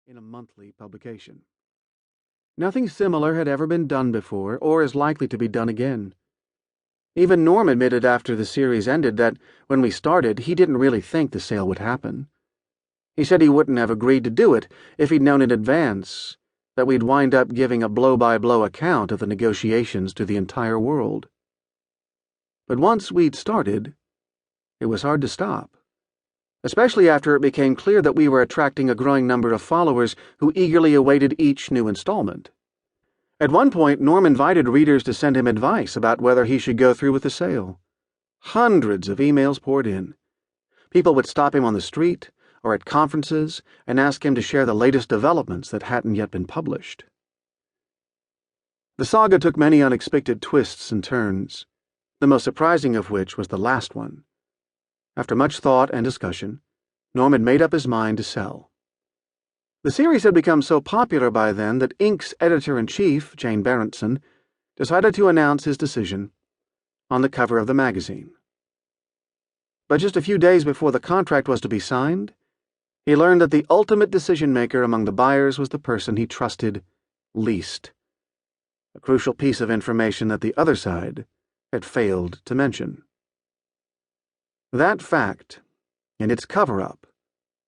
in a monthly publication. Nothing similar had ever been done before, or is likely to be done again. Even Norm admitted after the series ended that, when we started, he didn't really think the sale would happen. He said he wouldn't have agreed to do it if he'd known in advance that we'd wind up giving a blow-by-blow account of the negotiations to the entire world. But once we'd started, it was hard to stop, especially after it became clear that we were attracting a growing number of followers who eagerly awaited each new installment. At one point, Norm invited readers to send him advice about whether he should go through with the sale. Hundreds of emails poured in. People would stop him on the street or at conferences and ask him to share the latest developments that hadn't yet been published. The saga took many unexpected twists and turns, the most surprising of which was the last one. After much thought and discussion, Norm had made up his mind to sell. The series had become so popular by then that Inc.'s editor-in-chief, Jane Berenson, decided to announce his decision on the cover of the magazine. But just a few days before the contract was to be signed, he learned that the ultimate decision-maker among the buyers was the person he trusted least, a crucial piece of information that the other side had failed to mention. That fact, and its cover-up,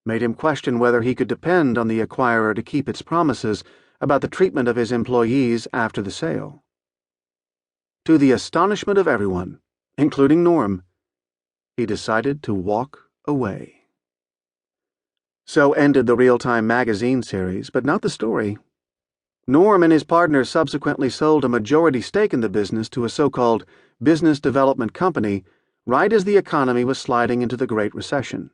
made him question whether he could depend on the acquirer to keep its promises about the treatment of his employees after the sale. To the astonishment of everyone, including Norm, he decided to walk away. So ended the real-time magazine series, but not the story. Norm and his partner subsequently sold a majority stake in the business to a so-called business development company right as the economy was sliding into the Great Recession.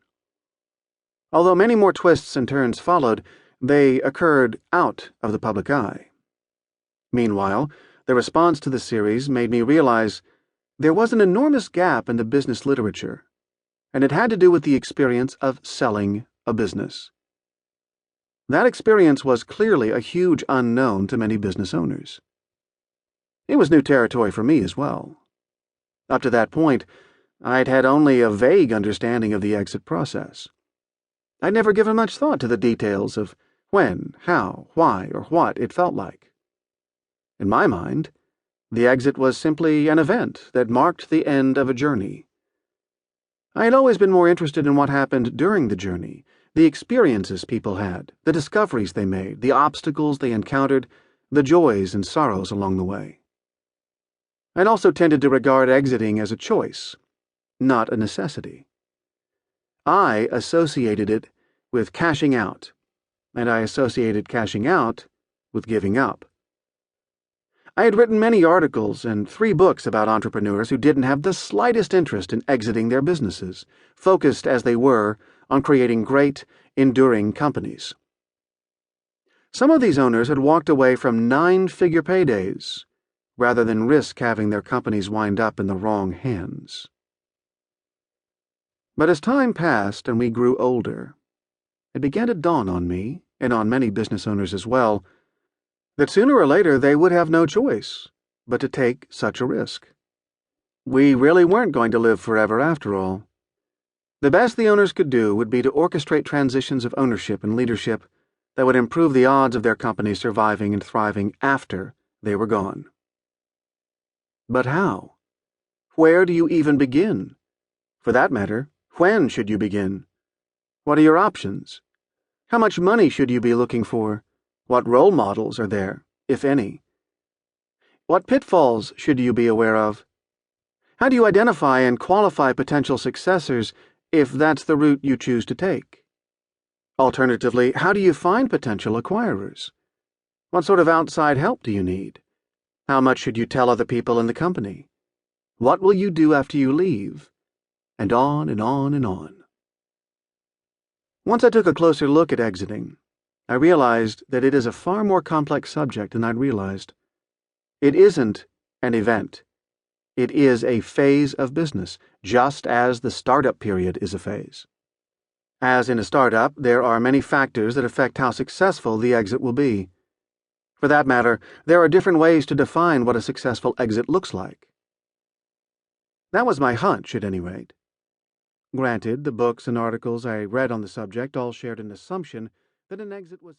Although many more twists and turns followed, they occurred out of the public eye. Meanwhile, the response to the series made me realize there was an enormous gap in the business literature, and it had to do with the experience of selling a business. That experience was clearly a huge unknown to many business owners. It was new territory for me as well. Up to that point, I'd had only a vague understanding of the exit process. I'd never given much thought to the details of when, how, why, or what it felt like. In my mind, the exit was simply an event that marked the end of a journey. I had always been more interested in what happened during the journey, the experiences people had, the discoveries they made, the obstacles they encountered, the joys and sorrows along the way. I'd also tended to regard exiting as a choice, not a necessity. I associated it with cashing out, and I associated cashing out with giving up. I had written many articles and 3 books about entrepreneurs who didn't have the slightest interest in exiting their businesses, focused as they were on creating great, enduring companies. Some of these owners had walked away from 9-figure paydays rather than risk having their companies wind up in the wrong hands. But as time passed and we grew older, it began to dawn on me, and on many business owners as well, that sooner or later they would have no choice but to take such a risk. We really weren't going to live forever after all. The best the owners could do would be to orchestrate transitions of ownership and leadership that would improve the odds of their company surviving and thriving after they were gone. But how? Where do you even begin? For that matter, when should you begin? What are your options? How much money should you be looking for? What role models are there, if any? What pitfalls should you be aware of? How do you identify and qualify potential successors if that's the route you choose to take? Alternatively, how do you find potential acquirers? What sort of outside help do you need? How much should you tell other people in the company? What will you do after you leave? And on and on and on. Once I took a closer look at exiting, I realized that it is a far more complex subject than I'd realized. It isn't an event. It is a phase of business, just as the startup period is a phase. As in a startup, there are many factors that affect how successful the exit will be. For that matter, there are different ways to define what a successful exit looks like. That was my hunch, at any rate. Granted, the books and articles I read on the subject all shared an assumption that an exit was